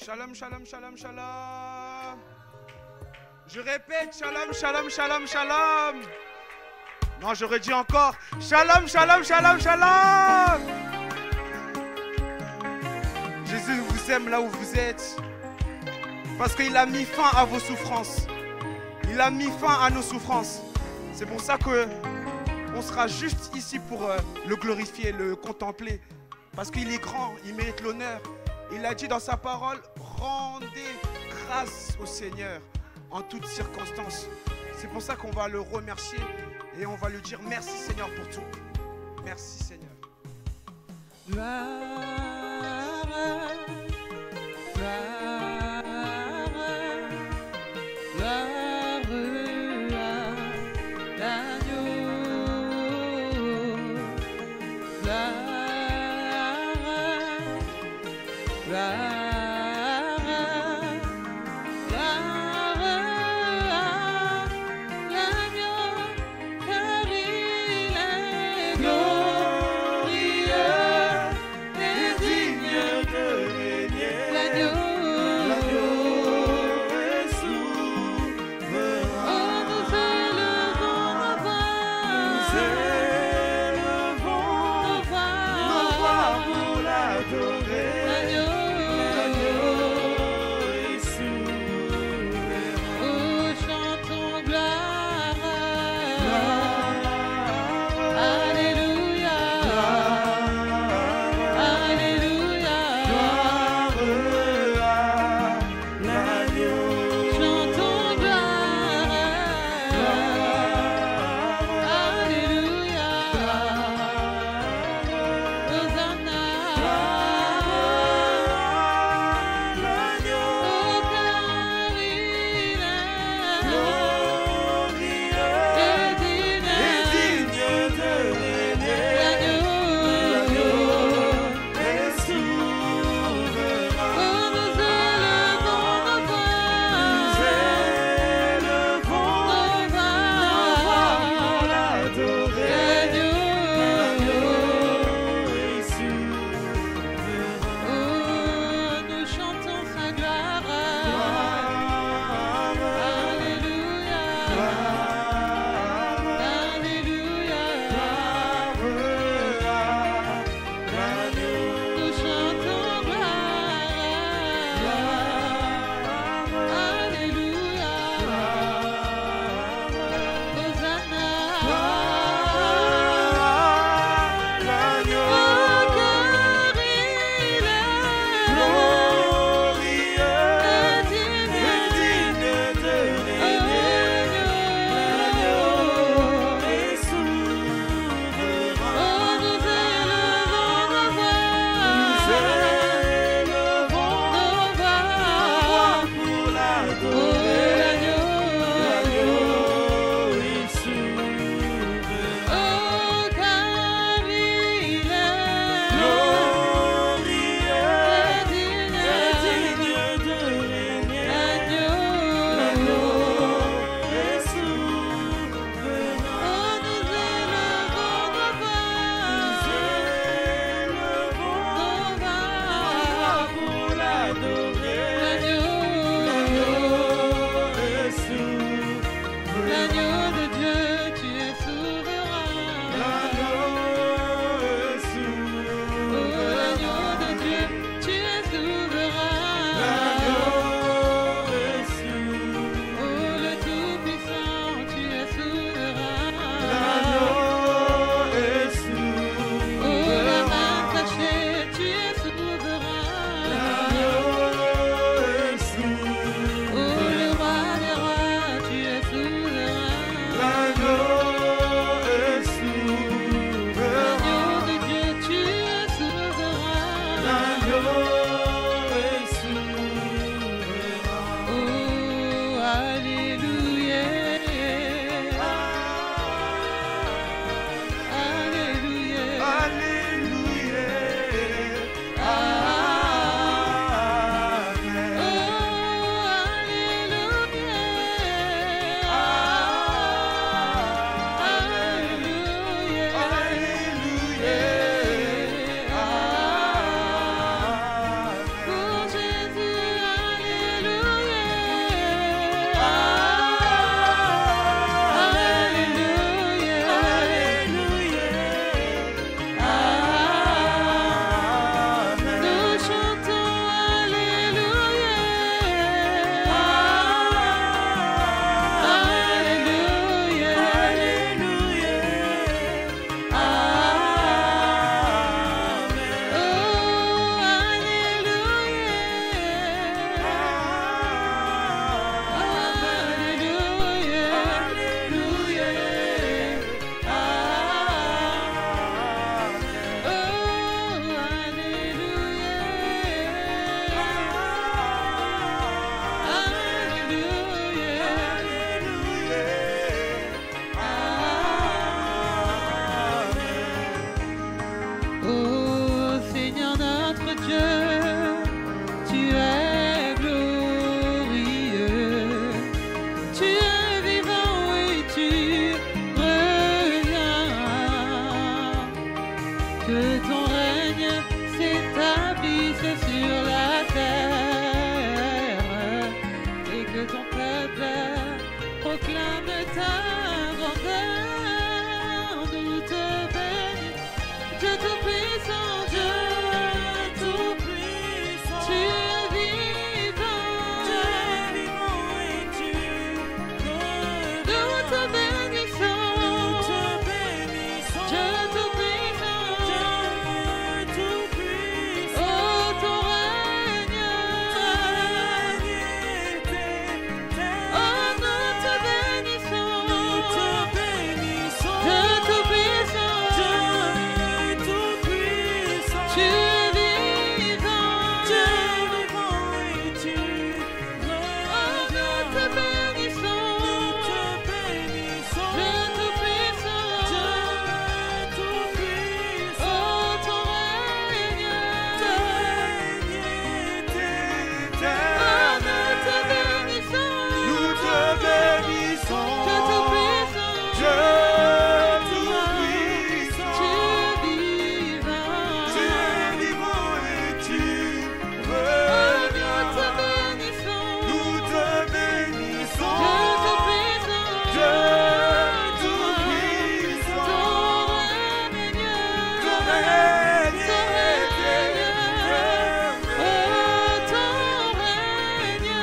Shalom, shalom, shalom, shalom. Je répète, shalom, shalom, shalom, shalom. Non, j'aurais dit encore, shalom, shalom, shalom, shalom. Jésus vous aime là où vous êtes. Parce qu'il a mis fin à vos souffrances. Il a mis fin à nos souffrances. C'est pour ça que on sera juste ici pour le glorifier, le contempler. Parce qu'il est grand, il mérite l'honneur. Il a dit dans sa parole, rendez grâce au Seigneur en toutes circonstances. C'est pour ça qu'on va le remercier et on va lui dire merci Seigneur pour tout. Merci Seigneur. que ton règne s'établisse sur la terre et que ton peuple proclame ta grandeur. Nous te bénissons, Dieu Tout-Puissant, Dieu Tout-Puissant. Tu es vivant, Dieu vivant et tu reviens. Nous te bénissons, Dieu Tout-Puissant, Dieu Tout-Puissant. Oh, ton règne est éternel. Oh, nous te bénissons, Dieu Tout-Puissant, Dieu Tout-Puissant. Tu es vivant, Dieu vivant et tu reviens. Oh, nous te bénissons, Dieu Tout-Puissant, Dieu Tout-Puissant. Oh, ton règne est éternel. Oh, nous te bénissons, Nous te bénissons, Dieu Tout-Puissant, Dieu Tout-Puissant. Tu es vivant, Tu es vivant et tu oh, reviens. nous te bénissons, Nous te bénissons, Dieu Tout-Puissant, Dieu ton Tout-Puissant. règne, Ton règne ton est règne, oh, éternel. ton règne,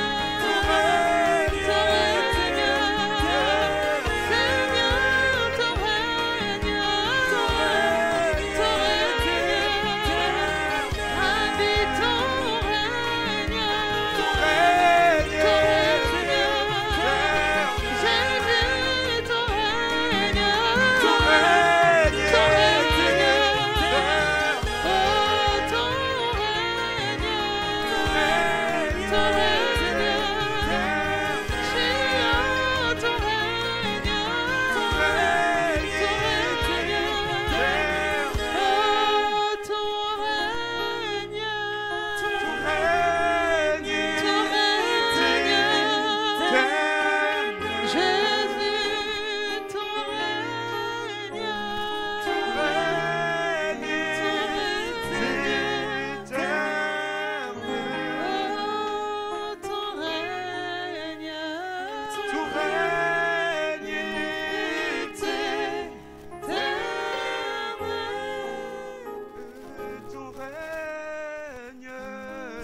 Ton règne ton est règne, Seigneur, éternel. ton règne, Ton règne ton est règne, éternel. habite ton règne, Ton règne ton est règne, éternel. Jésus, ton règne, Ton règne ton est règne, éternel. oh, ton règne, Ton règne ton est règne, éternel. Seigneur, ton règne, Ton règne ton est règne, éternel. oh, ton règne, Ton règne est éternel. Jésus, ton règne, Ton règne est éternel. oh, ton règne, Ton règne est éternel. Ton règne,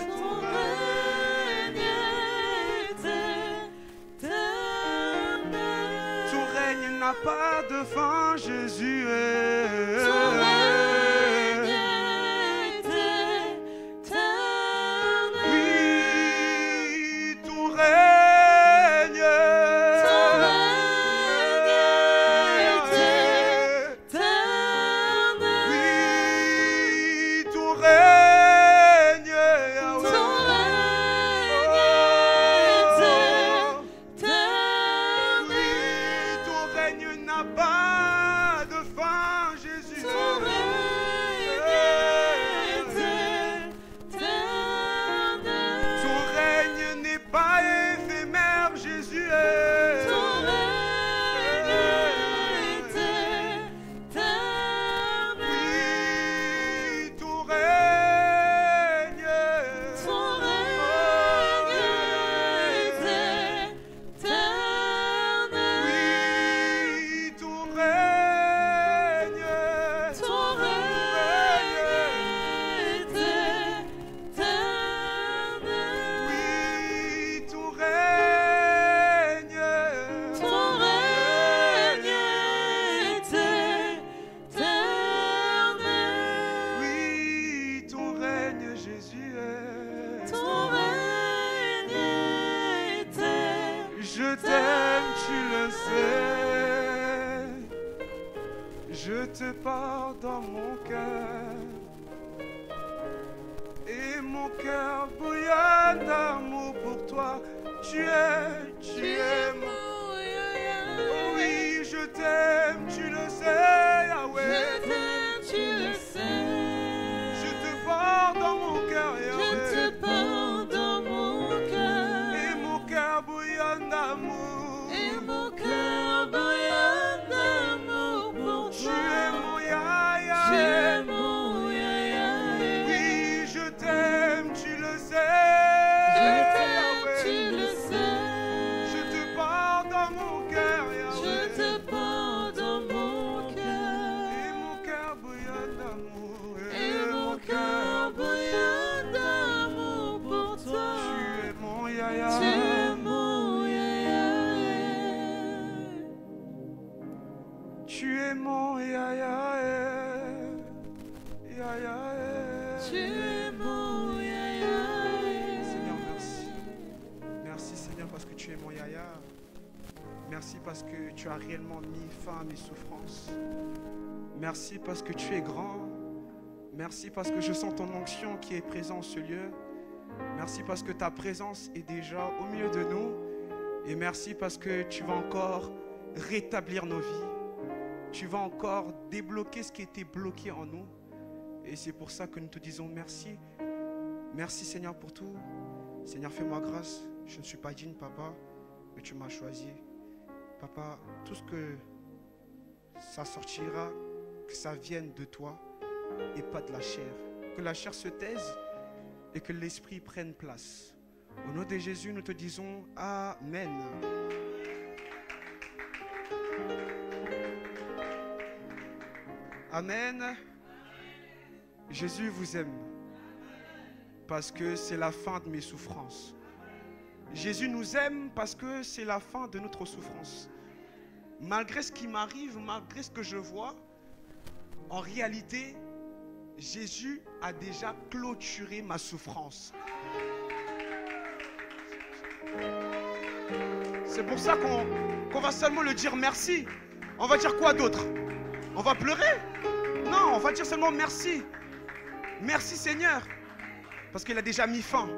Ton règne éternel. ton règne n'a pas de fin, Jésus est. Ton règne éternel. Oui, ton règne. Ton règne éternel. Oui, ton règne. Ton règne éternel. Oui, ton règne n'a pas de fin, Jésus. Ton règne éternel. Ton règne n'est pas éphémère, Jésus est. Ton règne éternel. Oui, ton règne. Ton règne éternel. Oui, ton règne. Ton règne éternel. Oui, ton règne. Ton règne éternel. Oui, ton règne, Jésus est. Ton règne éternel. Je t'aime, tu le sais. Je te porte dans mon cœur. Et mon cœur bouillonne d'amour pour toi. Tu es mon. Oh oui, je t'aime, tu le sais, Yahweh. Je t'aime, tu le sais. Je te porte dans mon cœur, Je Yahweh. te porte dans mon cœur. Et mon cœur bouillonne d'amour. Et mon cœur bouillonne d'amour pour Tu toi. es mon Yahweh. Tu es mon Tu es mon yaya. Seigneur, merci. Merci Seigneur parce que tu es mon yaya. Merci parce que tu as réellement mis fin à mes souffrances. Merci parce que tu es grand. Merci parce que je sens ton onction qui est présente en ce lieu. Merci parce que ta présence est déjà au milieu de nous. Et merci parce que tu vas encore rétablir nos vies. Tu vas encore débloquer ce qui était bloqué en nous. Et c'est pour ça que nous te disons merci. Merci Seigneur pour tout. Seigneur, fais-moi grâce. Je ne suis pas digne, Papa, mais tu m'as choisi. Papa, tout ce que ça sortira, que ça vienne de toi et pas de la chair. Que la chair se taise et que l'esprit prenne place. Au nom de Jésus, nous te disons Amen. Amen. Jésus vous aime parce que c'est la fin de mes souffrances. Jésus nous aime parce que c'est la fin de notre souffrance. Malgré ce qui m'arrive, malgré ce que je vois, en réalité, Jésus a déjà clôturé ma souffrance. C'est pour ça qu'on va seulement le dire merci. On va dire quoi d'autre? On va pleurer? Non, on va dire seulement merci. Merci Seigneur. Parce qu'il a déjà mis fin.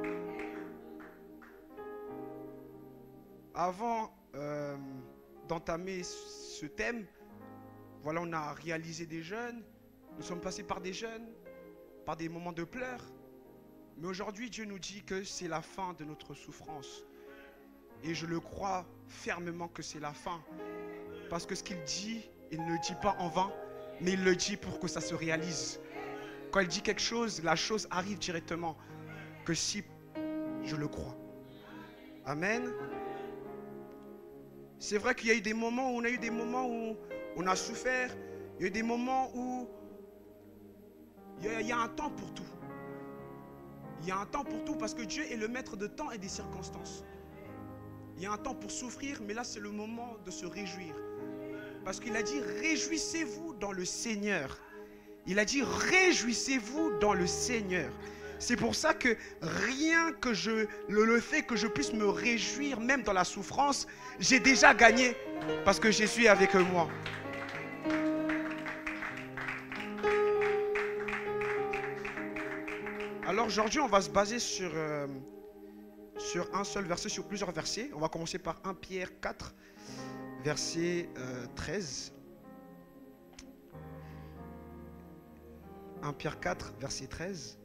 Avant d'entamer ce thème, voilà, on a réalisé des jeûnes. Nous sommes passés par des jeûnes, par des moments de pleurs. Mais aujourd'hui, Dieu nous dit que c'est la fin de notre souffrance. Et je le crois fermement que c'est la fin. Parce que ce qu'il dit, il ne le dit pas en vain, mais il le dit pour que ça se réalise. Quand il dit quelque chose, la chose arrive directement. Que si je le crois. Amen. C'est vrai qu'il y a eu des moments où on a souffert. Il y a eu des moments où il y a un temps pour tout. Il y a un temps pour tout parce que Dieu est le maître de temps et des circonstances. Il y a un temps pour souffrir, mais là c'est le moment de se réjouir. Parce qu'il a dit, réjouissez-vous dans le Seigneur. Il a dit, réjouissez-vous dans le Seigneur. C'est pour ça que rien que le fait que je puisse me réjouir, même dans la souffrance, j'ai déjà gagné. Parce que Jésus est avec moi. Alors aujourd'hui, on va se baser sur un seul verset, sur plusieurs versets. On va commencer par 1 Pierre 4, verset 13. 1 Pierre 4, verset 13.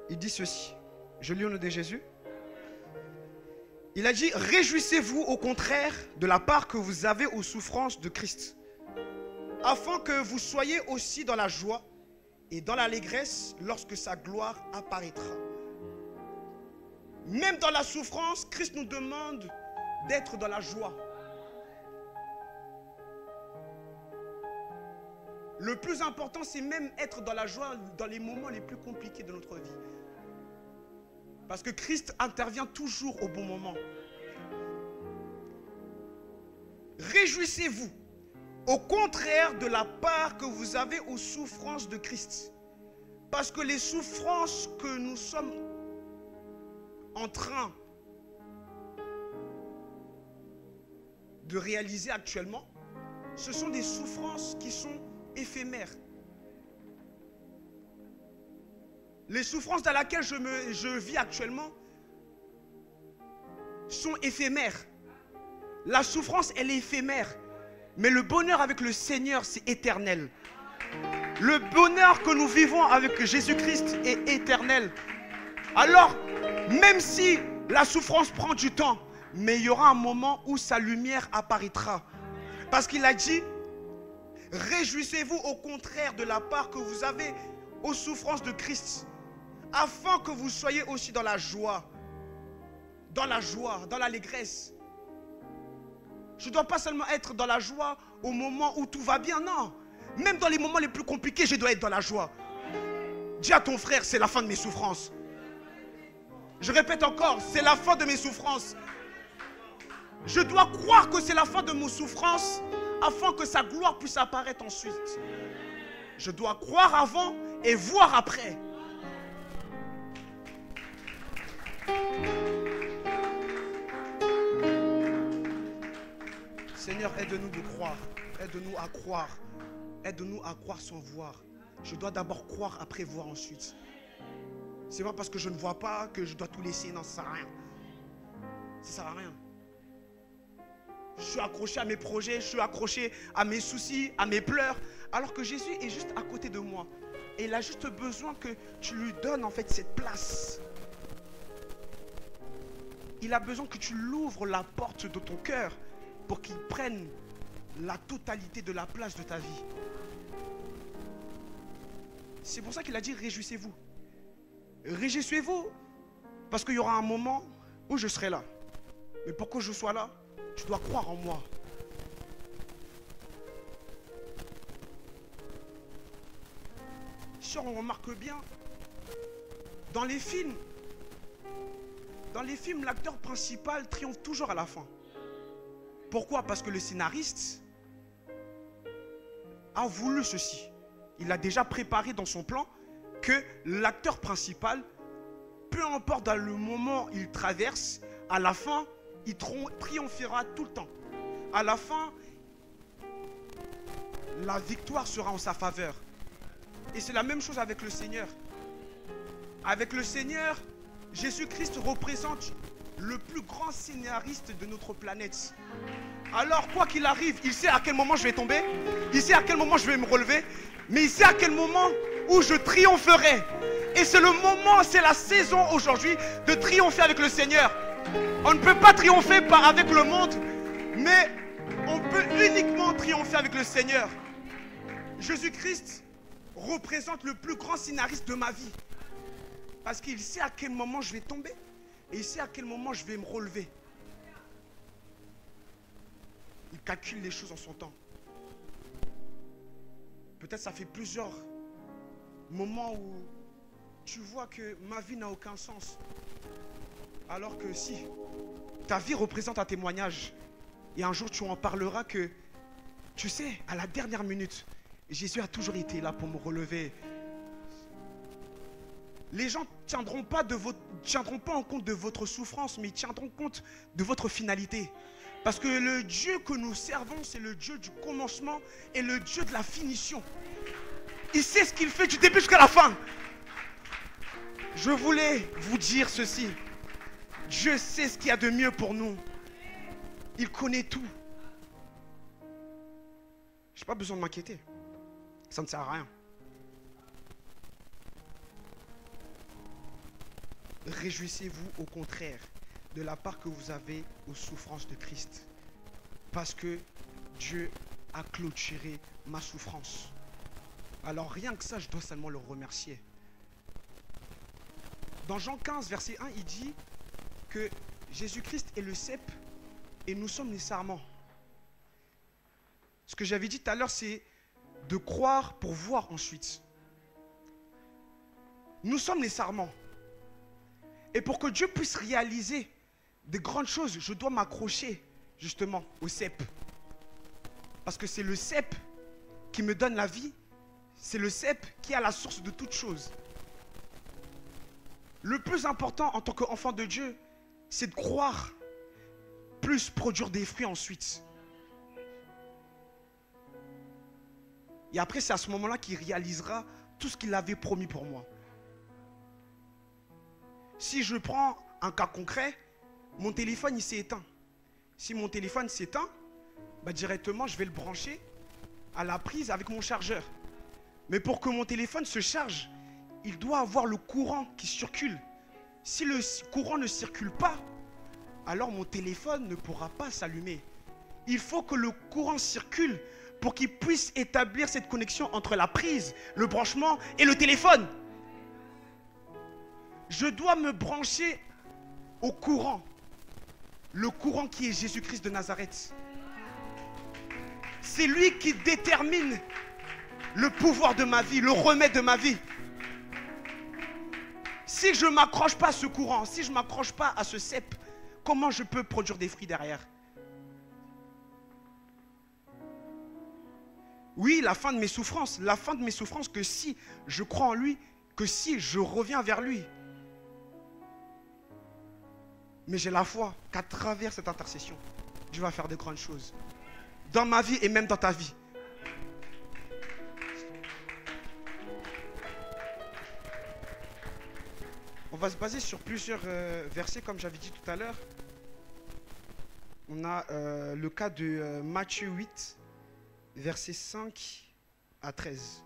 Il dit ceci. Je lis au nom de Jésus. Il a dit, réjouissez-vous au contraire de la part que vous avez aux souffrances de Christ, afin que vous soyez aussi dans la joie et dans l'allégresse lorsque sa gloire apparaîtra. Même dans la souffrance, Christ nous demande d'être dans la joie. Le plus important, c'est même être dans la joie dans les moments les plus compliqués de notre vie. Parce que Christ intervient toujours au bon moment. Réjouissez-vous, au contraire de la part que vous avez aux souffrances de Christ. Parce que les souffrances que nous sommes en train de réaliser actuellement, ce sont des souffrances qui sont éphémères. Les souffrances dans lesquelles je vis actuellement sont éphémères. La souffrance, elle est éphémère. Mais le bonheur avec le Seigneur, c'est éternel. Le bonheur que nous vivons avec Jésus-Christ est éternel. Alors, même si la souffrance prend du temps, mais il y aura un moment où sa lumière apparaîtra. Parce qu'il a dit, réjouissez-vous au contraire de la part que vous avez aux souffrances de Christ, afin que vous soyez aussi dans la joie, dans l'allégresse. Je ne dois pas seulement être dans la joie au moment où tout va bien, non. Même dans les moments les plus compliqués, je dois être dans la joie. Dis à ton frère, c'est la fin de mes souffrances. Je répète encore, c'est la fin de mes souffrances. Je dois croire que c'est la fin de mes souffrances afin que sa gloire puisse apparaître ensuite. Je dois croire avant et voir après. Seigneur, aide-nous de croire. Aide-nous à croire. Aide-nous à croire sans voir. Je dois d'abord croire, après voir ensuite. C'est pas parce que je ne vois pas que je dois tout laisser. Non, ça sert à rien. Ça sert à rien. Je suis accroché à mes projets, je suis accroché à mes soucis, à mes pleurs, alors que Jésus est juste à côté de moi. Et il a juste besoin que tu lui donnes en fait cette place. Il a besoin que tu l'ouvres la porte de ton cœur pour qu'il prenne la totalité de la place de ta vie. C'est pour ça qu'il a dit réjouissez-vous. Réjouissez-vous parce qu'il y aura un moment où je serai là. Mais pour que je sois là, tu dois croire en moi. Si on remarque bien, dans les films, l'acteur principal triomphe toujours à la fin. Pourquoi? Parce que le scénariste a voulu ceci. Il a déjà préparé dans son plan que l'acteur principal, peu importe dans le moment il traverse, à la fin, il triomphera tout le temps. À la fin, la victoire sera en sa faveur. Et c'est la même chose avec le Seigneur. Avec le Seigneur, Jésus-Christ représente le plus grand scénariste de notre planète. Alors, quoi qu'il arrive, il sait à quel moment je vais tomber, il sait à quel moment je vais me relever, mais il sait à quel moment où je triompherai. Et c'est le moment, c'est la saison aujourd'hui de triompher avec le Seigneur. On ne peut pas triompher avec le monde, mais on peut uniquement triompher avec le Seigneur. Jésus-Christ représente le plus grand scénariste de ma vie. Parce qu'il sait à quel moment je vais tomber et il sait à quel moment je vais me relever. Il calcule les choses en son temps. Peut-être ça fait plusieurs moments où tu vois que ma vie n'a aucun sens. Alors que si, ta vie représente un témoignage. Et un jour tu en parleras que, tu sais, à la dernière minute, Jésus a toujours été là pour me relever. Les gens ne tiendront pas en compte de votre souffrance, mais ils tiendront compte de votre finalité. Parce que le Dieu que nous servons, c'est le Dieu du commencement et le Dieu de la finition. Il sait ce qu'il fait du début jusqu'à la fin. Je voulais vous dire ceci. Dieu sait ce qu'il y a de mieux pour nous. Il connaît tout. Je n'ai pas besoin de m'inquiéter. Ça ne sert à rien. Réjouissez-vous au contraire de la part que vous avez aux souffrances de Christ. Parce que Dieu a clôturé ma souffrance. Alors rien que ça, je dois seulement le remercier. Dans Jean 15, verset 1, il dit que Jésus-Christ est le cep et nous sommes les sarments. Ce que j'avais dit tout à l'heure, c'est de croire pour voir ensuite. Nous sommes les sarments. Et pour que Dieu puisse réaliser des grandes choses, je dois m'accrocher justement au cep. Parce que c'est le cep qui me donne la vie. C'est le cep qui est à la source de toute chose. Le plus important en tant qu'enfant de Dieu, c'est de croire, plus produire des fruits ensuite. Et après, c'est à ce moment-là qu'il réalisera tout ce qu'il avait promis pour moi. Si je prends un cas concret, mon téléphone il s'est éteint. Si mon téléphone s'éteint, directement je vais le brancher à la prise avec mon chargeur. Mais pour que mon téléphone se charge, il doit avoir le courant qui circule. Si le courant ne circule pas, alors mon téléphone ne pourra pas s'allumer. Il faut que le courant circule pour qu'il puisse établir cette connexion entre la prise, le branchement et le téléphone. Je dois me brancher au courant. Le courant qui est Jésus-Christ de Nazareth. C'est lui qui détermine le pouvoir de ma vie, le remède de ma vie. Si je ne m'accroche pas à ce courant, si je ne m'accroche pas à ce cep, comment je peux produire des fruits derrière? Oui, la fin de mes souffrances. La fin de mes souffrances, que si je crois en lui, que si je reviens vers lui. Mais j'ai la foi qu'à travers cette intercession, Dieu va faire de grandes choses. Dans ma vie et même dans ta vie. On va se baser sur plusieurs versets, comme j'avais dit tout à l'heure. On a le cas de Matthieu 8, versets 5 à 13.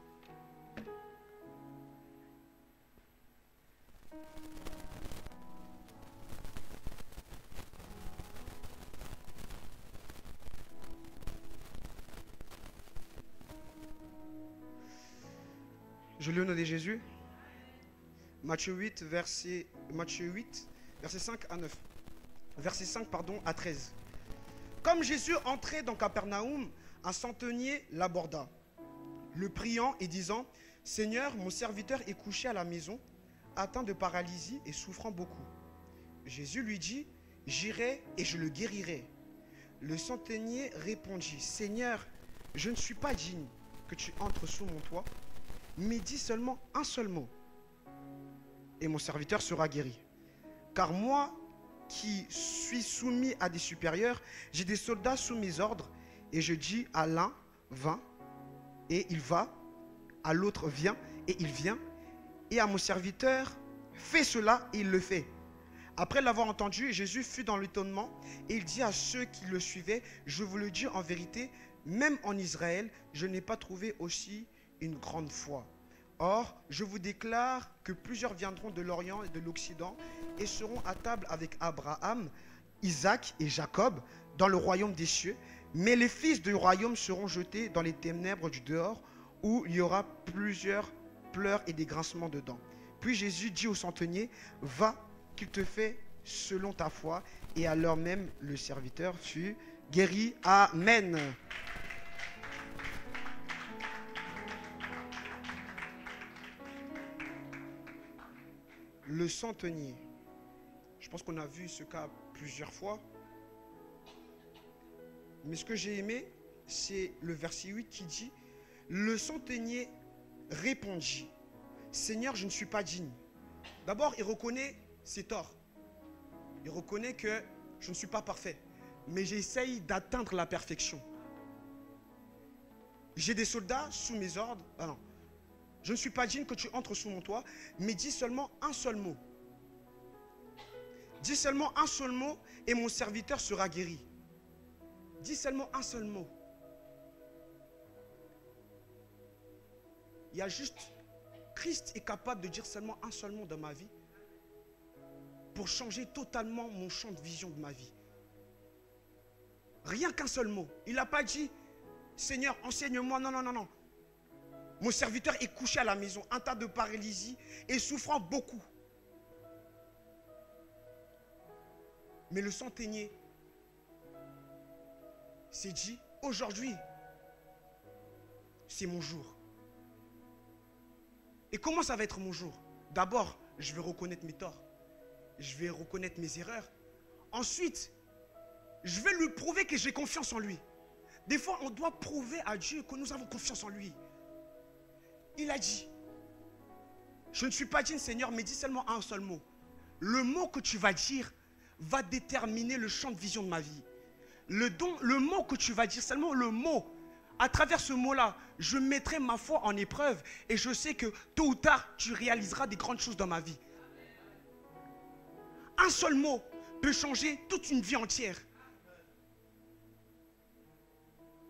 Je lis au nom de Jésus. Matthieu 8, verset 5 à 9. Verset 5, pardon, à 13. Comme Jésus entrait dans Capernaum, un centenier l'aborda, le priant et disant, « Seigneur, mon serviteur est couché à la maison, atteint de paralysie et souffrant beaucoup. » Jésus lui dit, « J'irai et je le guérirai. » Le centenier répondit, « Seigneur, je ne suis pas digne que tu entres sous mon toit, mais dis seulement un seul mot, et mon serviteur sera guéri. Car moi qui suis soumis à des supérieurs, j'ai des soldats sous mes ordres, et je dis à l'un, va, et il va, à l'autre, viens, et il vient, et à mon serviteur, fais cela, et il le fait. » Après l'avoir entendu, Jésus fut dans l'étonnement, et il dit à ceux qui le suivaient, « Je vous le dis en vérité, même en Israël, je n'ai pas trouvé aussi une grande foi. Or, je vous déclare que plusieurs viendront de l'Orient et de l'Occident et seront à table avec Abraham, Isaac et Jacob dans le royaume des cieux. Mais les fils du royaume seront jetés dans les ténèbres du dehors, où il y aura plusieurs pleurs et des grincements de dents. » Puis Jésus dit au centenier, « Va, qu'il te fait selon ta foi. » Et à l'heure même, le serviteur fut guéri. Amen. Le centenier. Je pense qu'on a vu ce cas plusieurs fois. Mais ce que j'ai aimé, c'est le verset 8 qui dit, « Le centenier répondit, « Seigneur, je ne suis pas digne. » D'abord, il reconnaît ses torts. Il reconnaît que je ne suis pas parfait. Mais j'essaye d'atteindre la perfection. J'ai des soldats sous mes ordres. Ah non. Je ne suis pas digne que tu entres sous mon toit, mais dis seulement un seul mot. Dis seulement un seul mot et mon serviteur sera guéri. Dis seulement un seul mot. Il y a juste, Christ est capable de dire seulement un seul mot dans ma vie pour changer totalement mon champ de vision de ma vie. Rien qu'un seul mot. Il n'a pas dit, Seigneur, enseigne-moi. Non, non, non, non. Mon serviteur est couché à la maison, un tas de paralysie et souffrant beaucoup. Mais le centenier s'est dit, aujourd'hui, c'est mon jour. Et comment ça va être mon jour? D'abord, je vais reconnaître mes torts. Je vais reconnaître mes erreurs. Ensuite, je vais lui prouver que j'ai confiance en lui. Des fois, on doit prouver à Dieu que nous avons confiance en lui. Il a dit, je ne suis pas digne, Seigneur, mais dis seulement un seul mot. Le mot que tu vas dire va déterminer le champ de vision de ma vie. Le mot que tu vas dire, seulement le mot. À travers ce mot-là, je mettrai ma foi en épreuve et je sais que tôt ou tard, tu réaliseras des grandes choses dans ma vie. Un seul mot peut changer toute une vie entière.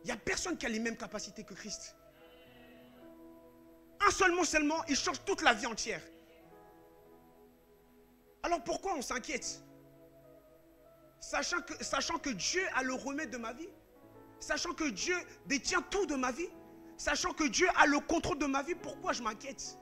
Il n'y a personne qui a les mêmes capacités que Christ. Un seul mot seulement, il change toute la vie entière. Alors pourquoi on s'inquiète? Sachant que Dieu a le remède de ma vie, sachant que Dieu détient tout de ma vie, sachant que Dieu a le contrôle de ma vie, pourquoi je m'inquiète?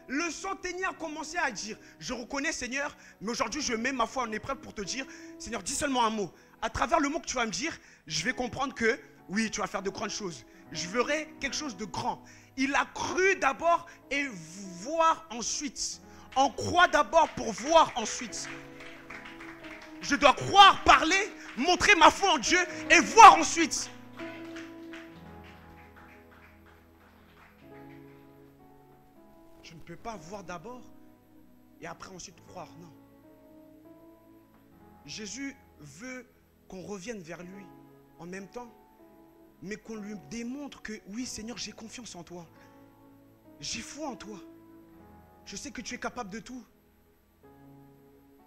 Le centenier a commencé à dire, je reconnais Seigneur, mais aujourd'hui je mets ma foi en épreuve pour te dire, Seigneur, dis seulement un mot. À travers le mot que tu vas me dire, je vais comprendre que oui, tu vas faire de grandes choses. Je verrai quelque chose de grand. Il a cru d'abord et voir ensuite. On croit d'abord pour voir ensuite. Je dois croire, parler, montrer ma foi en Dieu et voir ensuite. Je ne peux pas voir d'abord et après ensuite croire. Non. Jésus veut qu'on revienne vers lui en même temps, mais qu'on lui démontre que oui Seigneur, j'ai confiance en toi. J'ai foi en toi. Je sais que tu es capable de tout.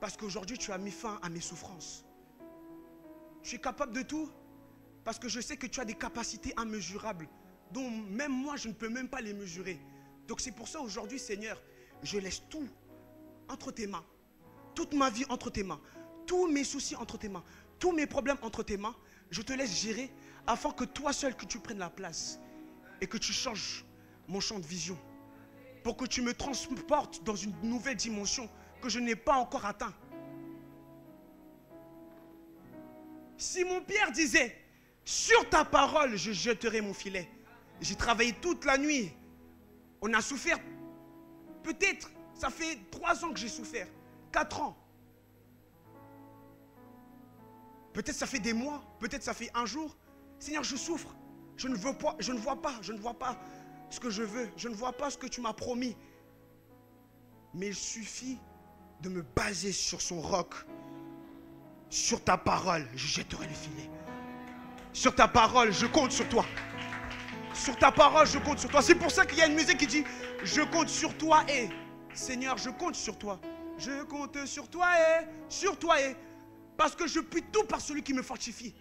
Parce qu'aujourd'hui tu as mis fin à mes souffrances. Tu es capable de tout parce que je sais que tu as des capacités immesurables dont même moi je ne peux même pas les mesurer. Donc c'est pour ça aujourd'hui Seigneur, je laisse tout entre tes mains. Toute ma vie entre tes mains. Tous mes soucis entre tes mains. Tous mes problèmes entre tes mains. Je te laisse gérer afin que toi seul que tu prennes la place et que tu changes mon champ de vision. Pour que tu me transportes dans une nouvelle dimension que je n'ai pas encore atteint. Simon-Pierre disait, sur ta parole, je jetterai mon filet. J'ai travaillé toute la nuit. On a souffert. Peut-être, ça fait 3 ans que j'ai souffert. 4 ans. Peut-être ça fait des mois. Peut-être ça fait un jour. Seigneur, je souffre. Je ne vois pas ce que je veux. Je ne vois pas ce que tu m'as promis. Mais il suffit de me baser sur son roc. Sur ta parole, je jetterai le filet. Sur ta parole, je compte sur toi. Sur ta parole, je compte sur toi. C'est pour ça qu'il y a une musique qui dit je compte sur toi et Seigneur, je compte sur toi. Je compte sur toi et sur toi et parce que je puis tout par celui qui me fortifie.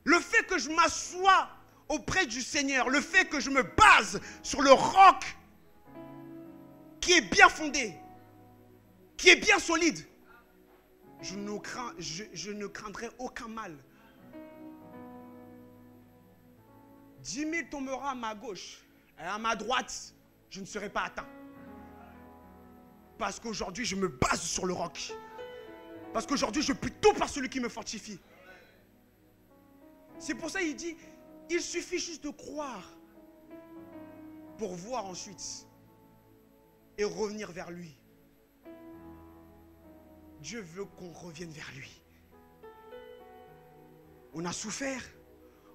Le fait que je m'assois auprès du Seigneur, le fait que je me base sur le roc qui est bien fondé, qui est bien solide, je ne craindrai aucun mal. 10 000 tombera à ma gauche et à ma droite, je ne serai pas atteint. Parce qu'aujourd'hui, je me base sur le roc. Parce qu'aujourd'hui, je puis tout par celui qui me fortifie. C'est pour ça qu'il dit, il suffit juste de croire pour voir ensuite et revenir vers lui. Dieu veut qu'on revienne vers lui. On a souffert.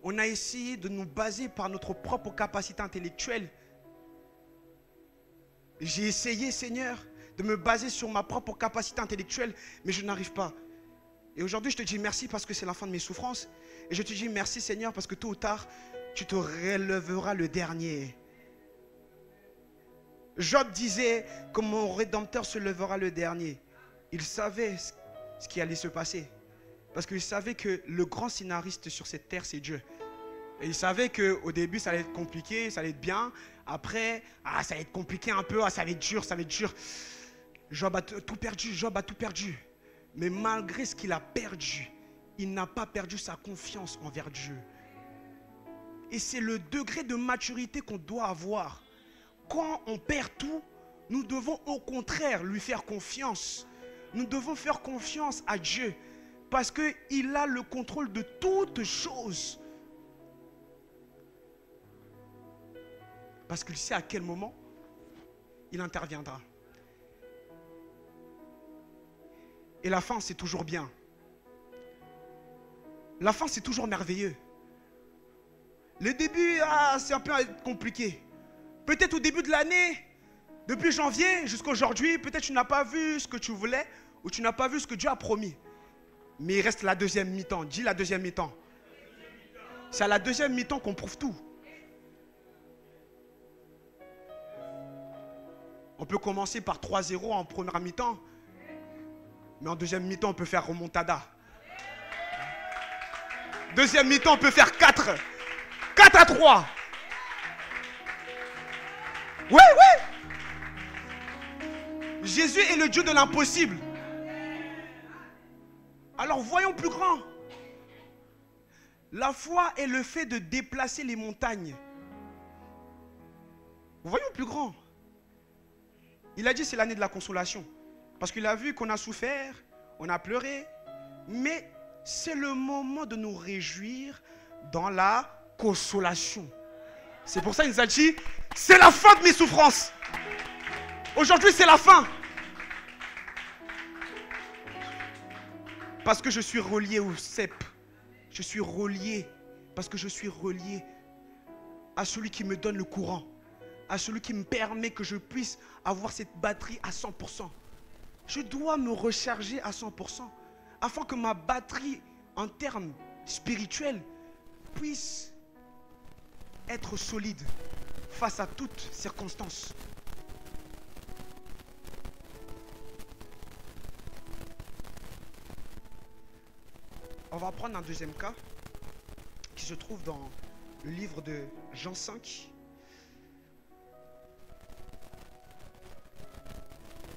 On a essayé de nous baser par notre propre capacité intellectuelle. J'ai essayé, Seigneur, de me baser sur ma propre capacité intellectuelle, mais je n'arrive pas. Et aujourd'hui, je te dis merci parce que c'est la fin de mes souffrances. Et je te dis merci, Seigneur, parce que tôt ou tard, tu te relèveras le dernier. Job disait que mon Rédempteur se lèvera le dernier. Il savait ce qui allait se passer. Parce qu'il savait que le grand scénariste sur cette terre, c'est Dieu. Et il savait qu'au début, ça allait être compliqué, ça allait être bien. Après, ça allait être compliqué un peu, ça allait être dur, ça allait être dur. Job a tout perdu, Job a tout perdu. Mais malgré ce qu'il a perdu, il n'a pas perdu sa confiance envers Dieu. Et c'est le degré de maturité qu'on doit avoir. Quand on perd tout, nous devons au contraire lui faire confiance. Nous devons faire confiance à Dieu. Parce qu'il a le contrôle de toutes choses. Parce qu'il sait à quel moment il interviendra. Et la fin, c'est toujours bien. La fin, c'est toujours merveilleux. Le début, c'est un peu compliqué. Peut-être au début de l'année, depuis janvier jusqu'à aujourd'hui, peut-être tu n'as pas vu ce que tu voulais ou tu n'as pas vu ce que Dieu a promis. Mais il reste la deuxième mi-temps. Dis la deuxième mi-temps. C'est à la deuxième mi-temps qu'on prouve tout. On peut commencer par 3-0 en première mi-temps. Mais en deuxième mi-temps, on peut faire remontada. Deuxième mi-temps, on peut faire 4. 4-3. Oui. Jésus est le Dieu de l'impossible. Alors voyons plus grand. La foi est le fait de déplacer les montagnes. Voyons plus grand. Il a dit c'est l'année de la consolation. Parce qu'il a vu qu'on a souffert, on a pleuré. Mais c'est le moment de nous réjouir dans la consolation. C'est pour ça qu'il nous a dit c'est la fin de mes souffrances. Aujourd'hui c'est la fin. Parce que je suis relié au cep. Je suis relié. Parce que je suis relié à celui qui me donne le courant. à celui qui me permet que je puisse avoir cette batterie à 100%. Je dois me recharger à 100% afin que ma batterie en termes spirituels puisse être solide face à toutes circonstances. On va prendre un deuxième cas qui se trouve dans le livre de Jean 5.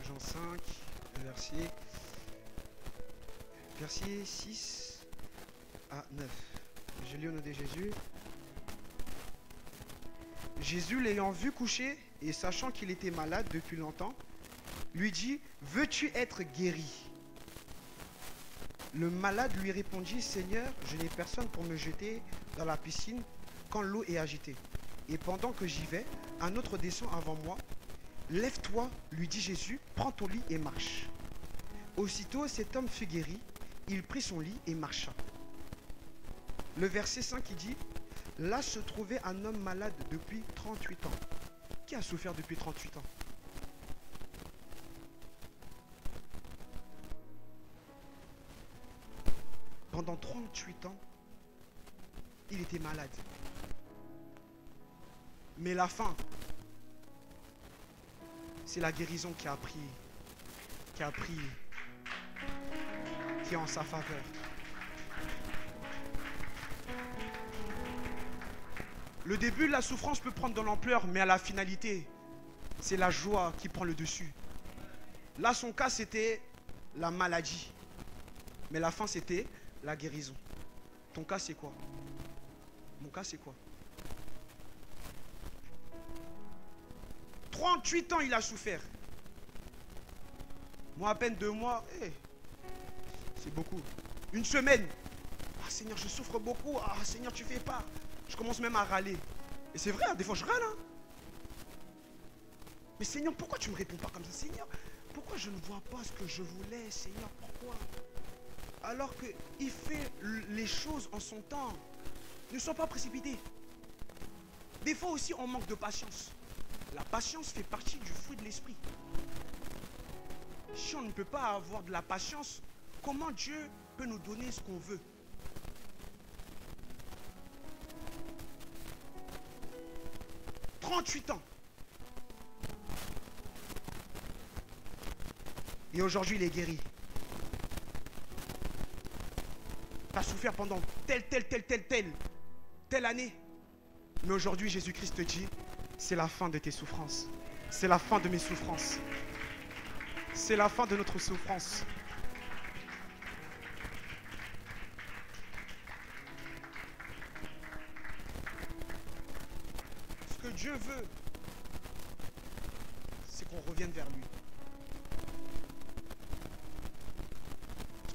Jean 5, verset 6 à 9. Je lis au nom de Jésus. Jésus, l'ayant vu coucher et sachant qu'il était malade depuis longtemps, lui dit, « Veux-tu être guéri ?» Le malade lui répondit, « Seigneur, je n'ai personne pour me jeter dans la piscine quand l'eau est agitée. Et pendant que j'y vais, un autre descend avant moi. Lève-toi, lui dit Jésus, prends ton lit et marche. » Aussitôt, cet homme fut guéri. Il prit son lit et marcha. Le verset 5 qui dit, « Là se trouvait un homme malade depuis 38 ans. » Qui a souffert depuis 38 ans? Pendant 38 ans, il était malade. Mais la fin, c'est la guérison qui est en sa faveur. Le début, la souffrance peut prendre de l'ampleur, mais à la finalité, c'est la joie qui prend le dessus. Là, son cas, c'était la maladie. Mais la fin, c'était la guérison. Ton cas, c'est quoi? Mon cas, c'est quoi? 38 ans, il a souffert. Moi, à peine 2 mois, c'est beaucoup. Une semaine. Ah, Seigneur, je souffre beaucoup. Ah, Seigneur, tu fais pas. Je commence même à râler. Et c'est vrai, des fois, je râle. Hein. Mais Seigneur, pourquoi tu ne me réponds pas comme ça? Seigneur, pourquoi je ne vois pas ce que je voulais? Seigneur, pourquoi? Alors qu'il fait les choses en son temps. Ne sois pas précipité. Des fois aussi, on manque de patience. La patience fait partie du fruit de l'esprit. Si on ne peut pas avoir de la patience, comment Dieu peut nous donner ce qu'on veut? « 38 ans. Et aujourd'hui, il est guéri. Tu as souffert pendant telle année. Mais aujourd'hui, Jésus-Christ te dit, c'est la fin de tes souffrances. C'est la fin de mes souffrances. C'est la fin de notre souffrance. Ce que Dieu veut, c'est qu'on revienne vers lui.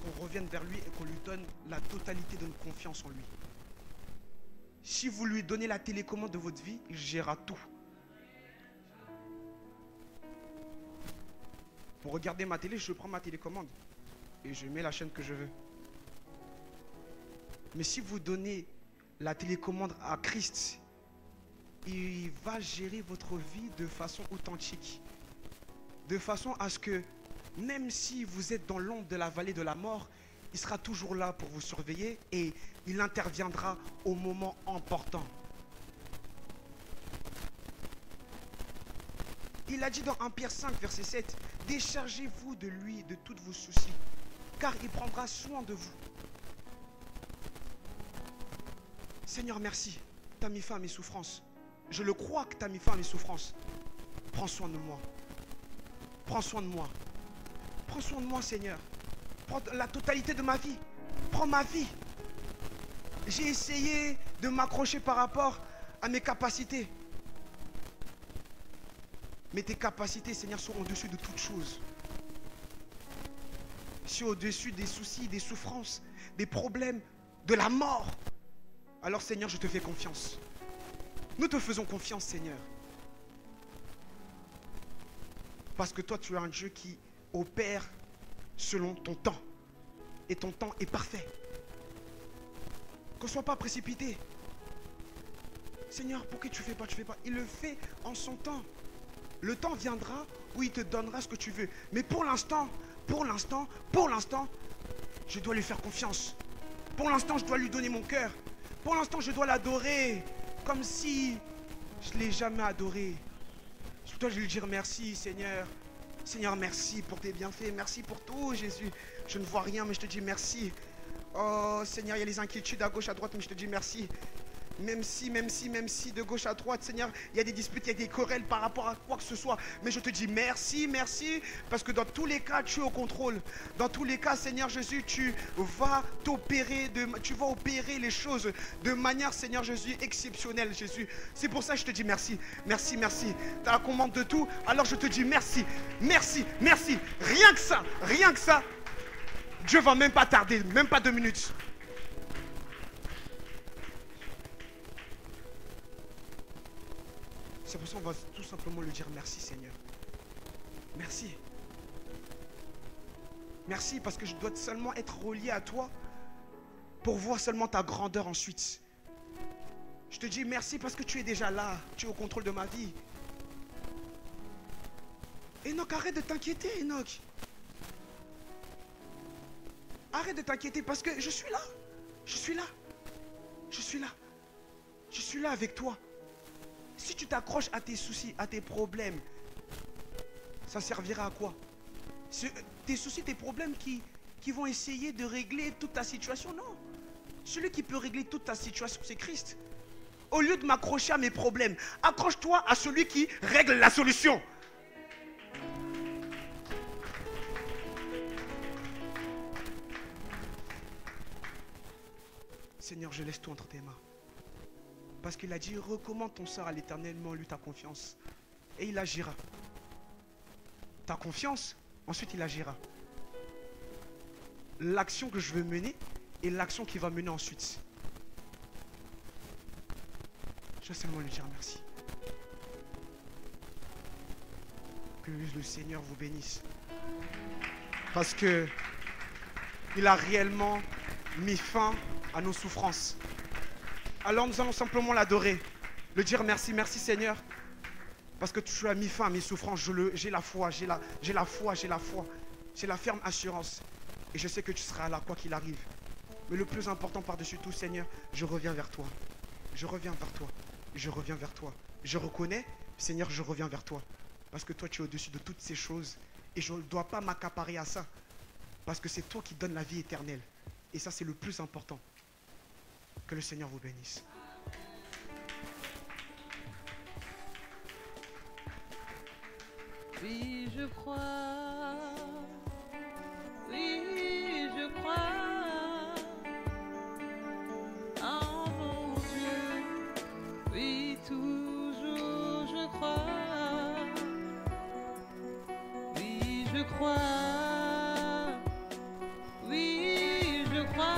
Qu'on revienne vers lui et qu'on lui donne la totalité de notre confiance en lui. Si vous lui donnez la télécommande de votre vie, il gérera tout. Pour regarder ma télé, je prends ma télécommande et je mets la chaîne que je veux. Mais si vous donnez la télécommande à Christ, il va gérer votre vie de façon authentique. De façon à ce que même si vous êtes dans l'ombre de la vallée de la mort, il sera toujours là pour vous surveiller et il interviendra au moment important. Il a dit dans 1 Pierre 5, verset 7, « Déchargez-vous de lui de tous vos soucis, car il prendra soin de vous. » Seigneur, merci. Tu as mis fin à mes souffrances. Je le crois que tu as mis fin à mes souffrances. Prends soin de moi. Prends soin de moi. Prends soin de moi, Seigneur. Prends la totalité de ma vie. Prends ma vie. J'ai essayé de m'accrocher par rapport à mes capacités. Mais tes capacités, Seigneur, sont au-dessus de toutes choses. Sont au-dessus des soucis, des souffrances, des problèmes, de la mort. Alors, Seigneur, je te fais confiance. Nous te faisons confiance, Seigneur. Parce que toi, tu es un Dieu qui opère selon ton temps. Et ton temps est parfait. Qu'on ne soit pas précipité. Seigneur, pourquoi tu fais pas, tu fais pas? Il le fait en son temps. Le temps viendra où il te donnera ce que tu veux. Mais pour l'instant, je dois lui faire confiance. Pour l'instant, je dois lui donner mon cœur. Pour l'instant, je dois l'adorer comme si je ne l'ai jamais adoré. Je dois lui dire merci, Seigneur. Seigneur, merci pour tes bienfaits. Merci pour tout, Jésus. Je ne vois rien, mais je te dis merci. Oh, Seigneur, il y a les inquiétudes à gauche, à droite, mais je te dis merci. Même si, de gauche à droite, Seigneur, il y a des disputes, il y a des querelles par rapport à quoi que ce soit. Mais je te dis merci, parce que dans tous les cas, tu es au contrôle. Dans tous les cas, Seigneur Jésus, tu vas opérer les choses de manière, Seigneur Jésus, exceptionnelle, Jésus. C'est pour ça que je te dis merci, merci. Tu as la commande de tout, alors je te dis merci. Rien que ça. Dieu va même pas tarder, même pas 2 minutes. C'est pour ça qu'on va tout simplement lui dire merci, Seigneur. Merci. Merci parce que je dois seulement être relié à toi pour voir seulement ta grandeur ensuite. Je te dis merci parce que tu es déjà là. Tu es au contrôle de ma vie. Enoch, arrête de t'inquiéter, Enoch. Arrête de t'inquiéter parce que je suis là. Je suis là avec toi. Si tu t'accroches à tes soucis, à tes problèmes, ça servira à quoi? Tes soucis, tes problèmes qui vont essayer de régler toute ta situation, non. Celui qui peut régler toute ta situation, c'est Christ. Au lieu de m'accrocher à mes problèmes, accroche-toi à celui qui règle la solution. Seigneur, je laisse tout entre tes mains. Parce qu'il a dit, recommande ton sort à l'Éternel, mets en lui ta confiance. Et il agira. Ta confiance, ensuite il agira. L'action que je veux mener et l'action qu'il va mener ensuite. Je vais seulement lui dire merci. Que le Seigneur vous bénisse. Parce que il a réellement mis fin à nos souffrances. Alors nous allons simplement l'adorer, le dire merci Seigneur, parce que tu as mis fin à mes souffrances. J'ai la foi, j'ai la ferme assurance, et je sais que tu seras là quoi qu'il arrive. Mais le plus important par-dessus tout, Seigneur, je reviens vers toi. Je reconnais, Seigneur, je reviens vers toi, parce que toi tu es au-dessus de toutes ces choses, et je ne dois pas m'accaparer à ça, parce que c'est toi qui donnes la vie éternelle, et ça c'est le plus important. Que le Seigneur vous bénisse. Oui, je crois. Oui, je crois en mon Dieu. Oui, toujours je crois. Oui, je crois. Oui, je crois.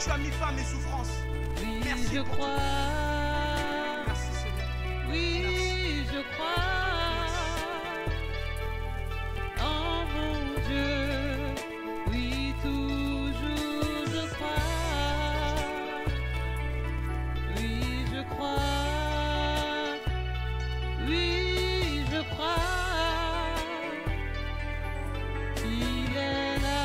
Tu as mis fin à mes souffrances. Oui, merci je pour crois. Tout. Merci Seigneur. Oui, merci. Je crois en mon Dieu. Oui, toujours je crois. Oui, je crois. Oui, je crois. Il est là.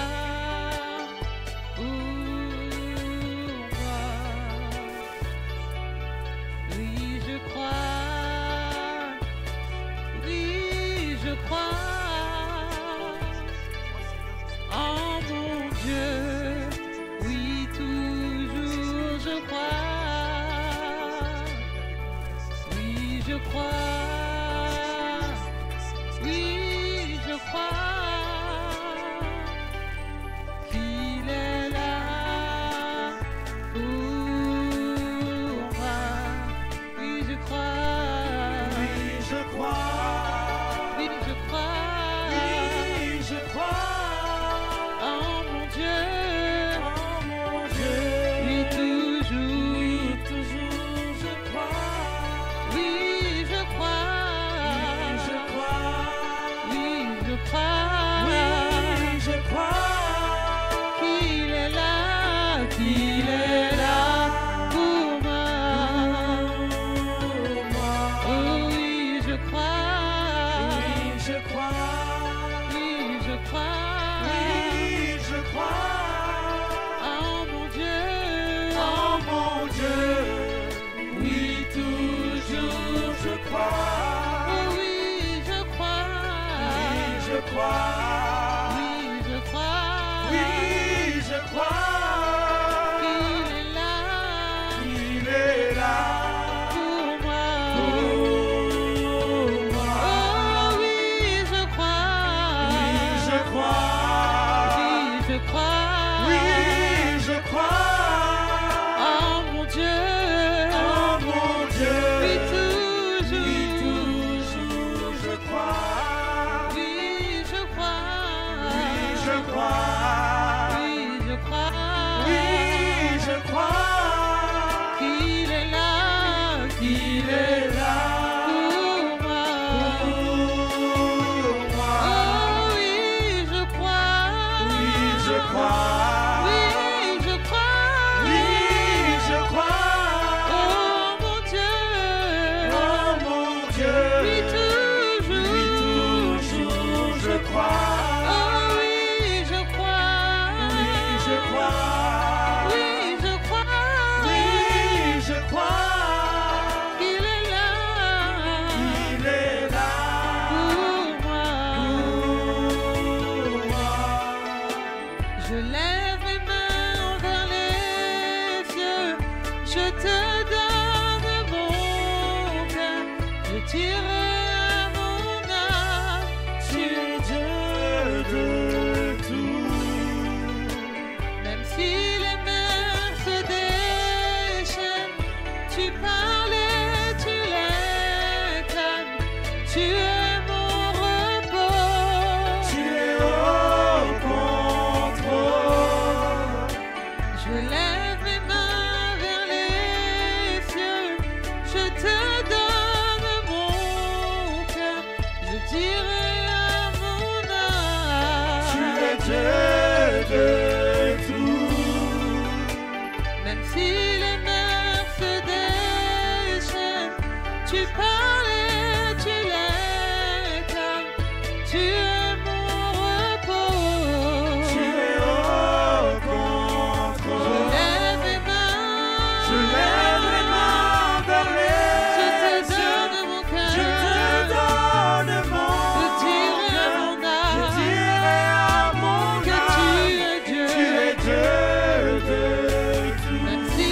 Dieu de tout. Même si les mers se déchaînent, tu parles et tu les calmes. Tu es mon repos. Tu es au contrôle. Je lève mes mains. Je lève les mains vers Je te les cieux. donne mon cœur. Je te donne mon Je dirai à cœur. mon Je âme dirai à mon que âme, tu es Dieu. tu es Dieu de tout. Même si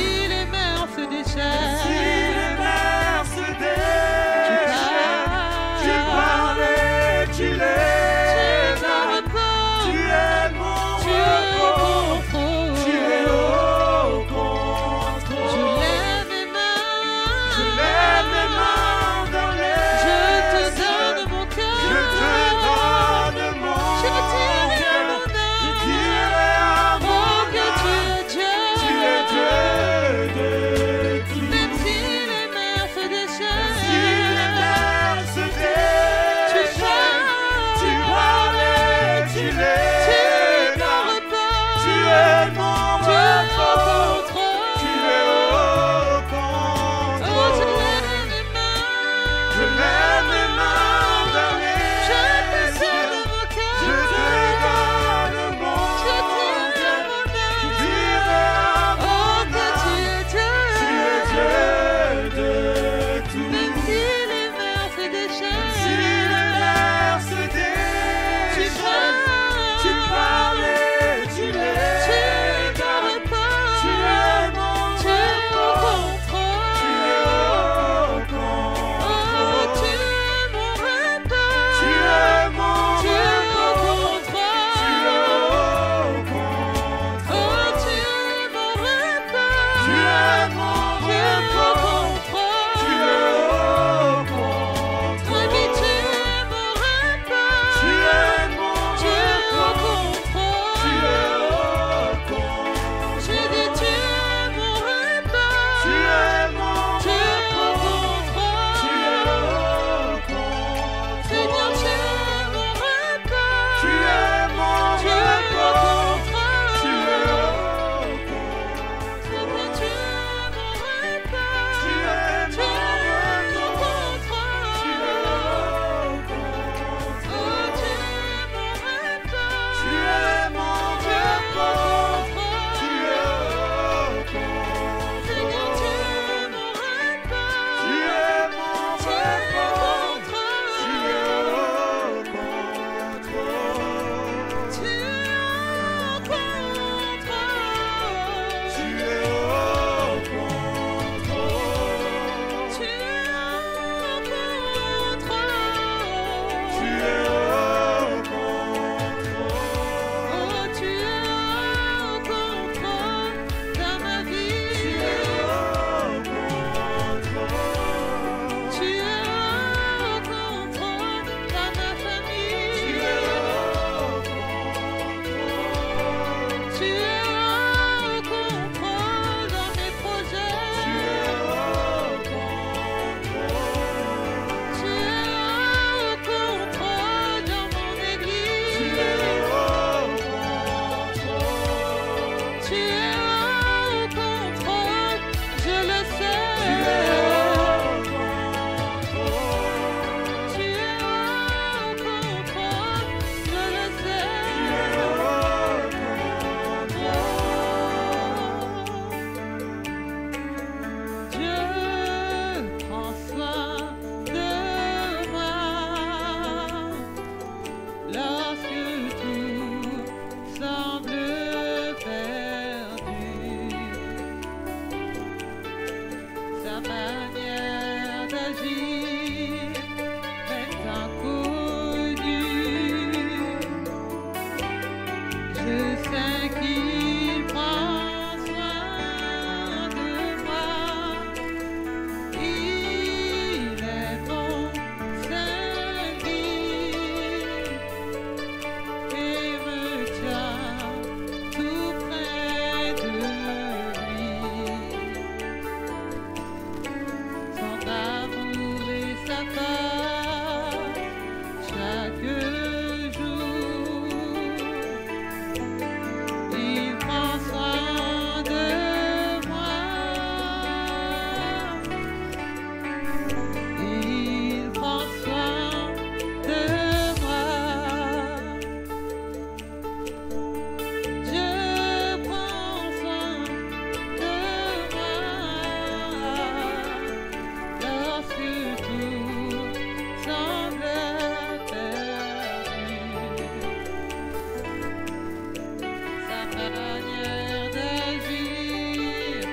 manière d'agir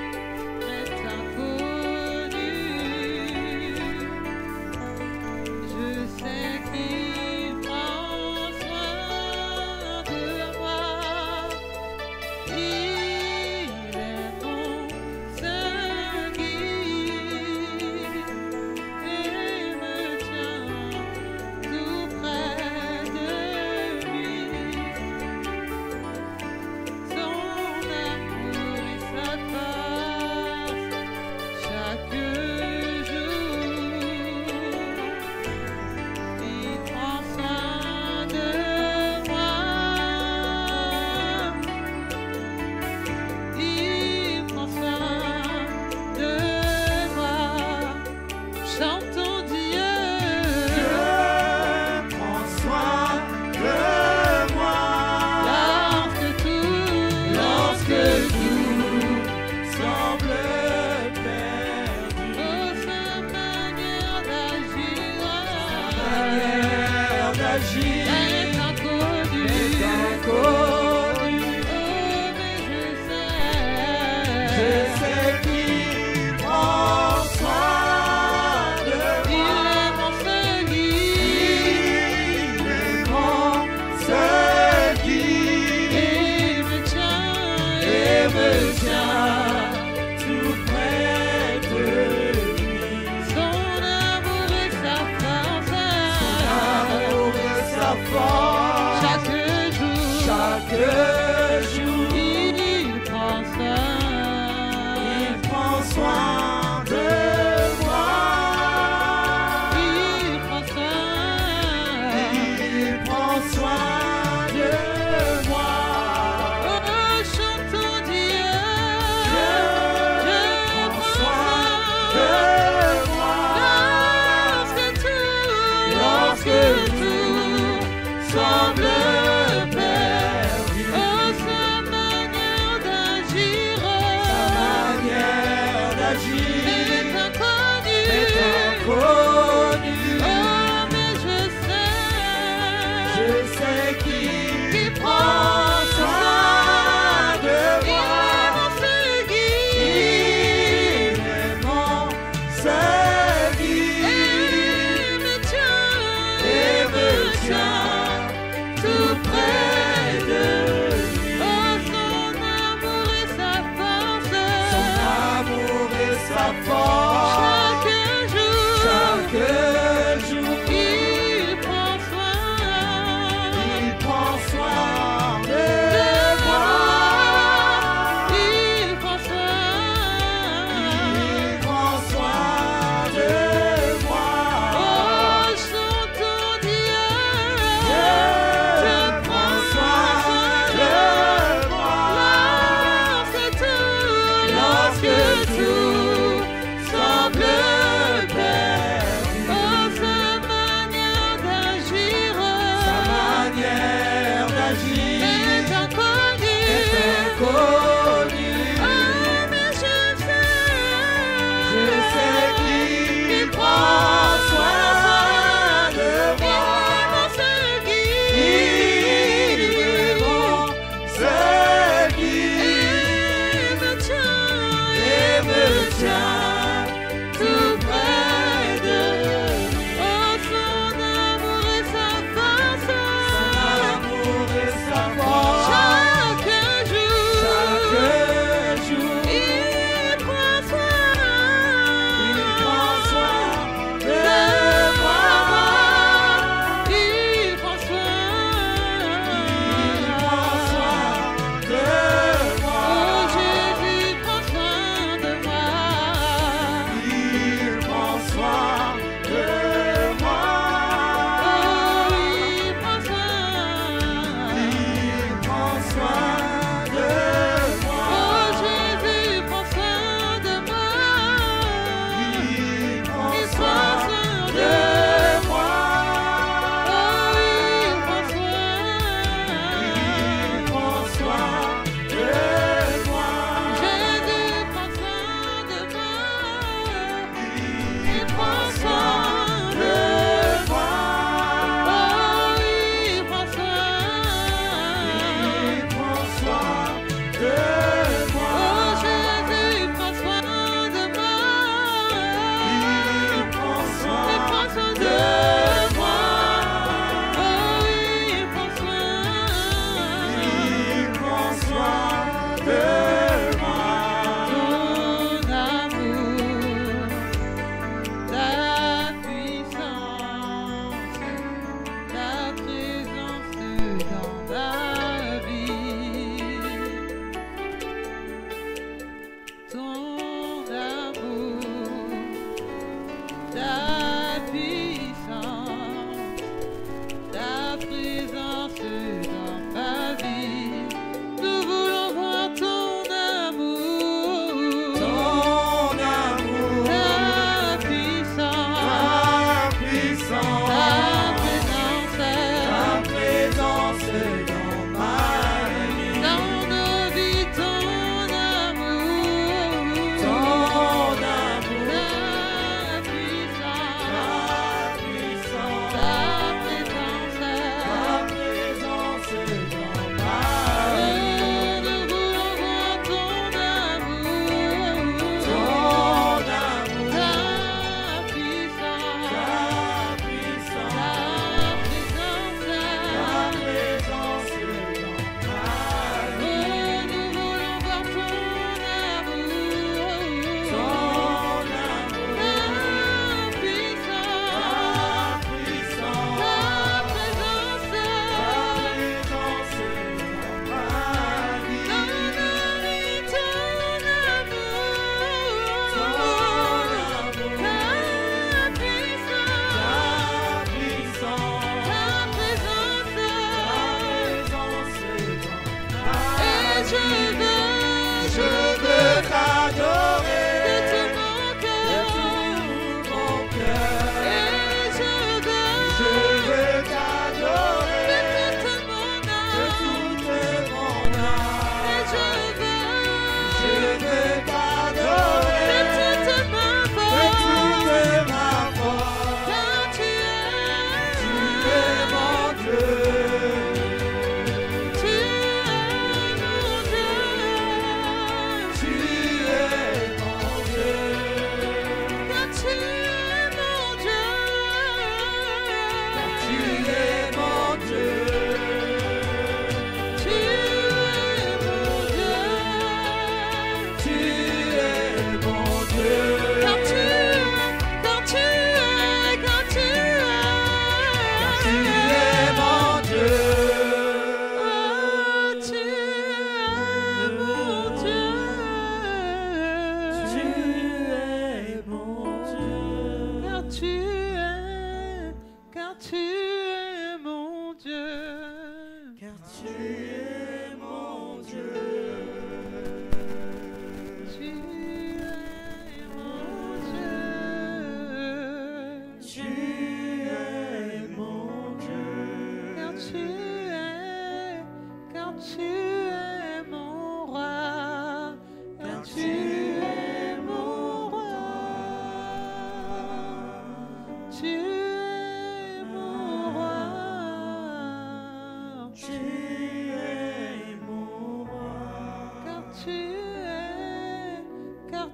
m'est inconnue. Je sais qu'il prend soin de moi. Il est mon seul guide et me tient tout près de lui. Son amour et sa force chaque jour. Il prend soin de moi. Il prend soin de moi. Chantons Dieu. Prends soin de moi. Lorsque tout Semble perdu. oh, sa manière d'agir Manière d'agir est inconnue. est inconnue. Oh, mais je Je sais sais qu'il prend soin de il moi. est mon seul guide Il est mon seul guide et il me tient et me tient tout près de lui. son amour et sa force Amour et sa force chaque jour chaque jour. il prend soin. Il prend soin de moi. Il prend soin. Il prend soin de moi. Oh, chantons Dieu. Je prends soin de moi. Lorsque tout semble perdu. oh,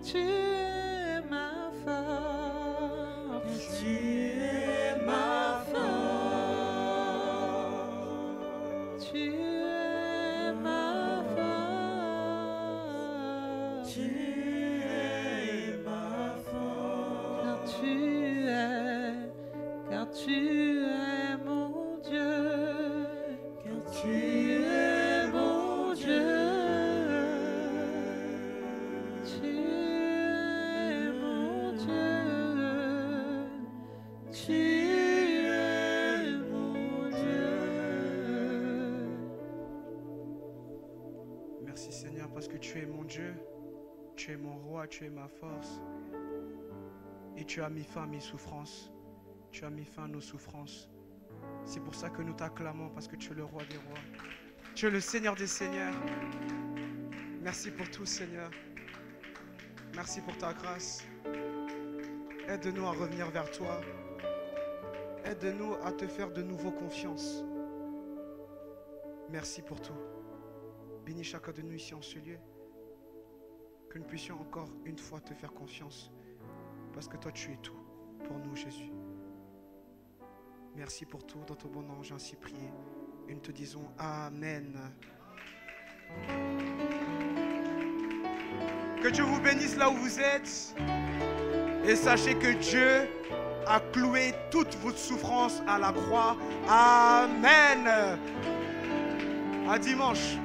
tu es ma force. Tu es ma force. Tu es ma force. Tu es ma force. Car tu es mon Dieu. Car tu es mon Dieu. Tu es mon Dieu. Tu es mon Dieu. Merci Seigneur parce que tu es mon Dieu, tu es mon roi, tu es ma force. Et tu as mis fin à mes souffrances, tu as mis fin à nos souffrances. C'est pour ça que nous t'acclamons parce que tu es le roi des rois. Tu es le Seigneur des seigneurs. Merci pour tout Seigneur. Merci pour ta grâce. Aide-nous à revenir vers toi. Aide-nous à te faire de nouveau confiance. Merci pour tout. Bénis chacun de nous ici en ce lieu. Que nous puissions encore une fois te faire confiance. Parce que toi tu es tout pour nous Jésus. Merci pour tout. Dans ton bon nom j'ai ainsi prié. Et nous te disons Amen. Que Dieu vous bénisse là où vous êtes. Et sachez que Dieu a cloué toutes vos souffrances à la croix. Amen. À dimanche.